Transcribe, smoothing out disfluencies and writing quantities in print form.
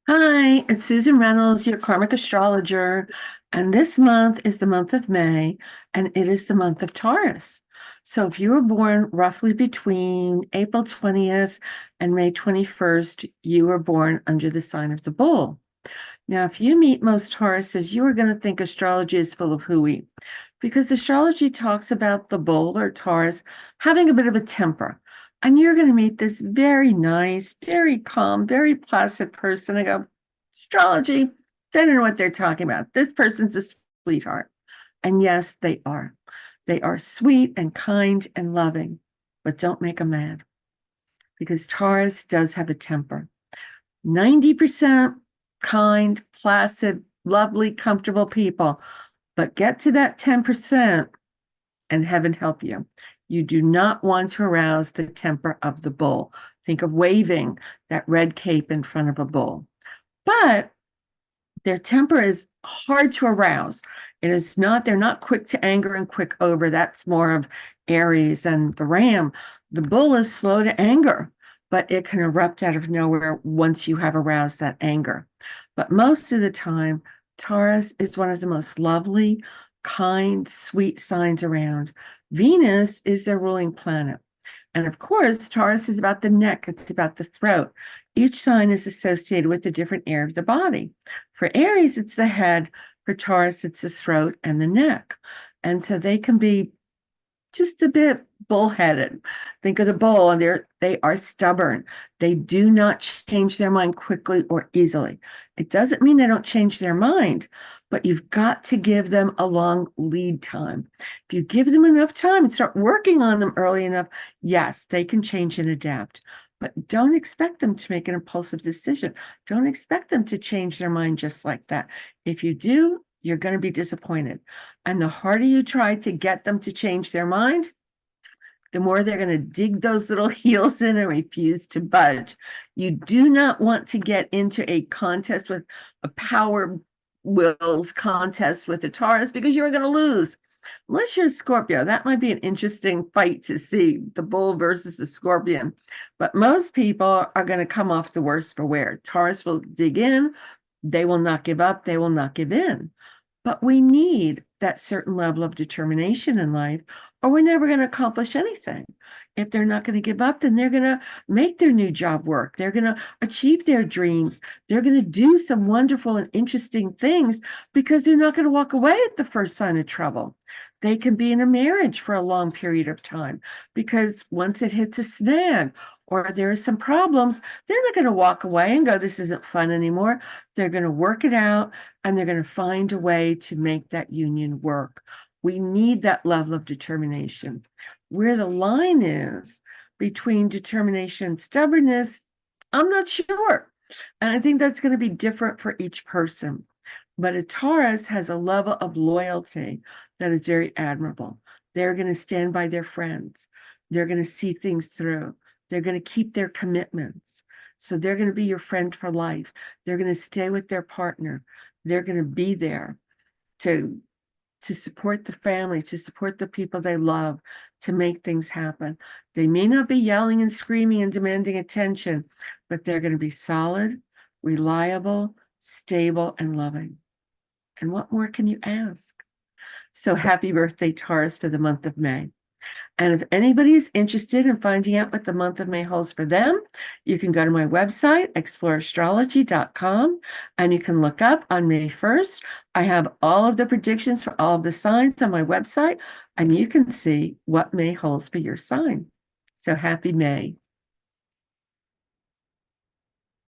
Hi, it's Susan Reynolds, your Karmic Astrologer, and this month is the month of May, and it is the month of Taurus. So if you were born roughly between April 20th and May 21st, you were born under the sign of the bull. Now, if you meet most Tauruses, you are going to think astrology is full of hooey, because astrology talks about the bull or Taurus having a bit of a temper. And you're going to meet this very nice, very calm, very placid person. I go, astrology, they don't know what they're talking about. This person's a sweetheart. And yes, they are. They are sweet and kind and loving, but don't make them mad because Taurus does have a temper. 90% kind, placid, lovely, comfortable people, but get to that 10% and heaven help you. You do not want to arouse the temper of the bull. Think of waving that red cape in front of a bull. But their temper is hard to arouse. It is not, they're not quick to anger and quick over. That's more of Aries and the Ram. The bull is slow to anger, but it can erupt out of nowhere once you have aroused that anger. But most of the time, Taurus is one of the most lovely, kind, sweet signs around. Venus is their ruling planet. And of course, Taurus is about the neck, it's about the throat. Each sign is associated with a different area of the body. For Aries, it's the head. For Taurus, it's the throat and the neck. And so they can be just a bit bullheaded. Think of the bull, and they are stubborn. They do not change their mind quickly or easily. It doesn't mean they don't change their mind, but you've got to give them a long lead time. If you give them enough time and start working on them early enough, yes, they can change and adapt. But don't expect them to make an impulsive decision. Don't expect them to change their mind just like that. If you do, you're going to be disappointed. And the harder you try to get them to change their mind, the more they're going to dig those little heels in and refuse to budge. You do not want to get into a contest with a power wills contest with the Taurus because you're going to lose. Unless you're a Scorpio, that might be an interesting fight to see, the bull versus the scorpion. But most people are going to come off the worst for wear. Taurus will dig in, they will not give up, they will not give in. But we need that certain level of determination in life, or we're never going to accomplish anything. If they're not going to give up, then they're going to make their new job work. They're going to achieve their dreams. They're going to do some wonderful and interesting things because they're not going to walk away at the first sign of trouble. They can be in a marriage for a long period of time because once it hits a snag or there are some problems, they're not going to walk away and go, this isn't fun anymore. They're going to work it out and they're going to find a way to make that union work. We need that level of determination. Where the line is between determination and stubbornness, I'm not sure. And I think that's going to be different for each person. But a Taurus has a level of loyalty that is very admirable. They're going to stand by their friends. They're going to see things through. They're going to keep their commitments. So they're going to be your friend for life. They're going to stay with their partner. They're going to be there to support the family, to support the people they love, to make things happen. They may not be yelling and screaming and demanding attention, but they're going to be solid, reliable, stable, and loving. And what more can you ask? So happy birthday, Taurus, for the month of May. And if anybody's interested in finding out what the month of May holds for them, you can go to my website, exploreastrology.com, and you can look up on May 1st. I have all of the predictions for all of the signs on my website, and you can see what May holds for your sign. So happy May.